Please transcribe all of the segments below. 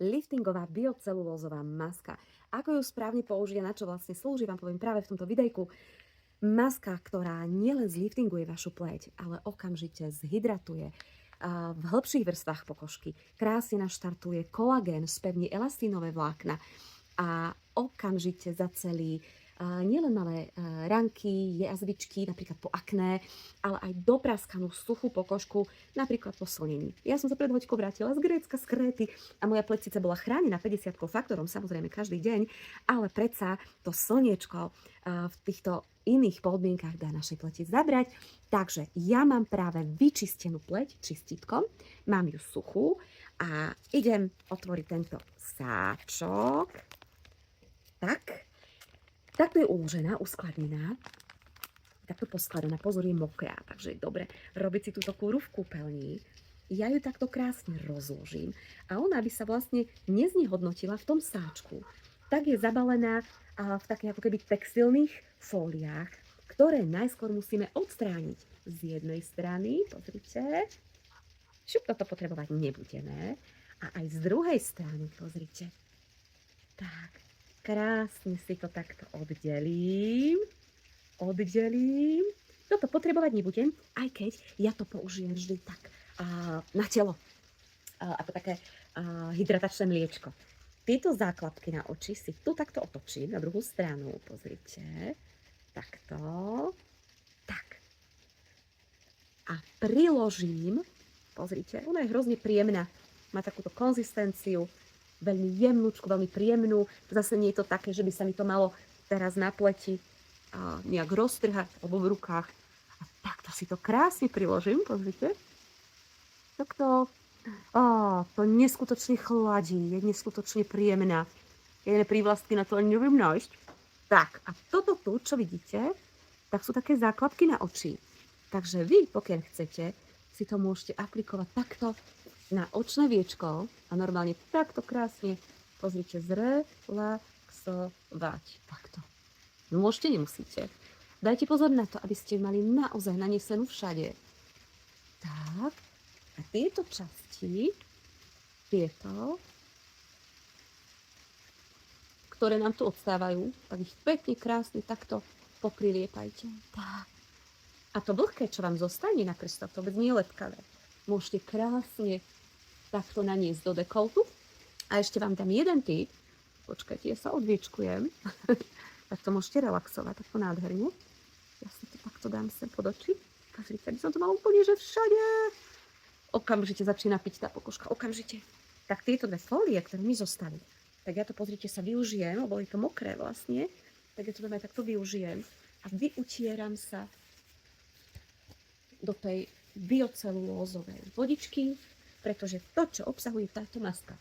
liftingová biocelulózová maska. Ako ju správne použiť a na čo vlastne slúži, vám poviem práve v tomto videjku. Maska, ktorá nielen zliftinguje vašu pleť, ale okamžite zhydratuje v hĺbších vrstvách pokožky. Krásne naštartuje kolagén, spevní elastínové vlákna a okamžite zacelí nielen malé ranky, jazvičky, napríklad po akné, ale aj dopraskanú suchú pokožku, napríklad po slnení. Ja som sa pred hoďkou vrátila z Grécka, z Kréty a moja pleť síce bola chránená 50 faktorom, samozrejme každý deň, ale predsa to slniečko v týchto iných podmienkach dá našej pleti zabrať. Takže ja mám práve vyčistenú pleť čistítkom, mám ju suchú a idem otvoriť tento sáčok. Takto je uložená, uskladnená, takto poskladaná, pozor, je mokrá, takže je dobre robiť si túto kúru v kúpeľni. Ja ju takto krásne rozložím a ona, aby sa vlastne neznehodnotila v tom sáčku, tak je zabalená v takých ako keby textilných fóliách, ktoré najskôr musíme odstrániť z jednej strany, pozrite, šup, toto potrebovať nebudeme, a aj z druhej strany, pozrite, tak, krásne si to takto oddelím. Toto potrebovať nebudem, aj keď ja to použijem vždy tak na telo, ako také hydratačné mliečko. Tieto základky na oči si tu takto otočím na druhú stranu, pozrite, takto, tak. A priložím, pozrite, ona je hrozne príjemná, má takúto konzistenciu, veľmi jemnúčku, veľmi príjemnú. Zase nie je to také, že by sa mi to malo teraz na pleti nejak roztrhať alebo v rukách. A takto si to krásne priložím, pozrite. Takto. To neskutočne chladí, je neskutočne príjemná. Jedné prívlastky na to ani neviem nájsť. Tak, a toto tu, čo vidíte, tak sú také základky na oči. Takže vy, pokiaľ chcete, si to môžete aplikovať takto na očné viečko a normálne takto krásne, pozrite, zrelaxovať. Takto. No môžete, nemusíte. Dajte pozor na to, aby ste mali naozaj nanesenú všade. Tak. A tieto časti, ktoré nám tu odstávajú, tak ich pekne, krásne takto popriliepajte. Tak. A to vlhké, čo vám zostane na prstoch, to vôbec nie je lepkavé. Môžete krásne takto naniesť do dekoltu. A ešte vám dám jeden tip. Počkajte, ja sa odviečkujem. Tak to môžete relaxovať, takto nádherne. Ja si to takto dám sem pod oči. Pozrite, aby som to mal úplne, že všade. Okamžite začína piť tá pokožka, okamžite. Tak tieto dve fólie, ktoré mi zostali, tak ja to, pozrite, sa využijem, lebo je to mokré vlastne, tak ja to aj takto využijem a vyutieram sa do tej biocelulózovej vodičky, pretože to, čo obsahuje táto maska,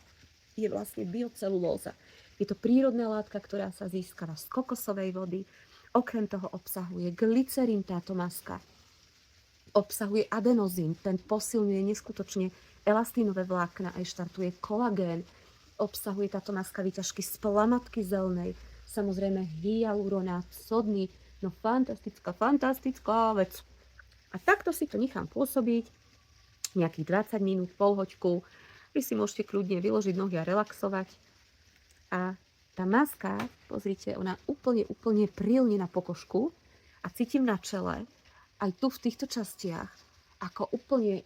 je vlastne biocelulóza. Je to prírodná látka, ktorá sa získava z kokosovej vody. Okrem toho obsahuje glycerín táto maska. Obsahuje adenozín, ten posilňuje neskutočne elastínové vlákna a štartuje kolagén. Obsahuje táto maska výťažky z plamatky zelenej, samozrejme hyaluronát sodný, no fantastická vec. A takto si to nechám pôsobiť nejakých 20 minút, pol hoďku. Vy si môžete kľudne vyložiť nohy a relaxovať. A tá maska, pozrite, ona úplne prilne na pokožku a cítim na čele, aj tu v týchto častiach, ako úplne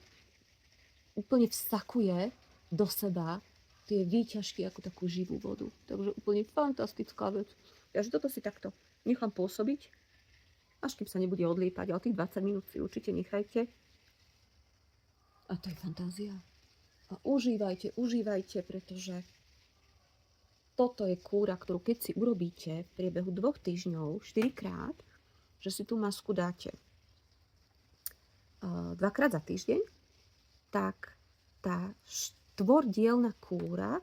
vsakuje do seba tie výťažky ako takú živú vodu. Takže úplne fantastická vec. Takže toto si takto nechám pôsobiť, až kým sa nebude odliepať. Ale tých 20 minút si určite nechajte. A to je fantázia. A užívajte, pretože toto je kúra, ktorú keď si urobíte v priebehu 2 týždňov 4-krát, že si tú masku dáte 2-krát za týždeň, tak tá štvordielna kúra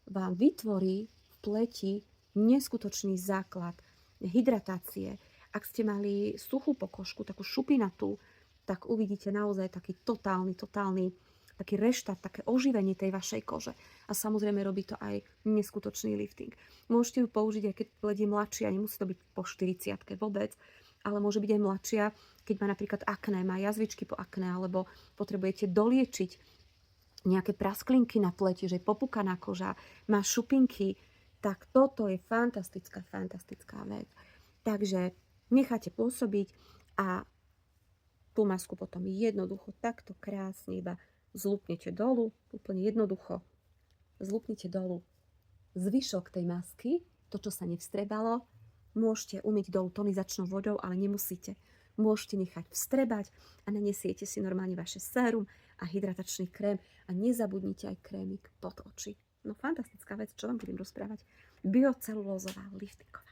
vám vytvorí v pleti neskutočný základ hydratácie. Ak ste mali suchú pokožku, takú šupinatú, tak uvidíte naozaj taký totálny taký reštart, také oživenie tej vašej kože. A samozrejme robí to aj neskutočný lifting. Môžete ju použiť aj keď pleť je mladšia, nemusí to byť po 40-ke vôbec, ale môže byť aj mladšia, keď má napríklad akné, má jazvičky po akné, alebo potrebujete doliečiť nejaké prasklinky na pleti, že je popúkaná koža, má šupinky, tak toto je fantastická, fantastická vec. Takže necháte pôsobiť a tú masku potom jednoducho takto krásne iba zlupnete dolu, úplne jednoducho zlupnite dolu zvyšok tej masky, to, čo sa nevstrebalo, môžete umyť dolu tonizačnou vodou, ale nemusíte. Môžete nechať vstrebať a nanesiete si normálne vaše sérum a hydratačný krém a nezabudnite aj krémik pod oči. No fantastická vec, čo vám budem rozprávať. Biocelulózová liftingová.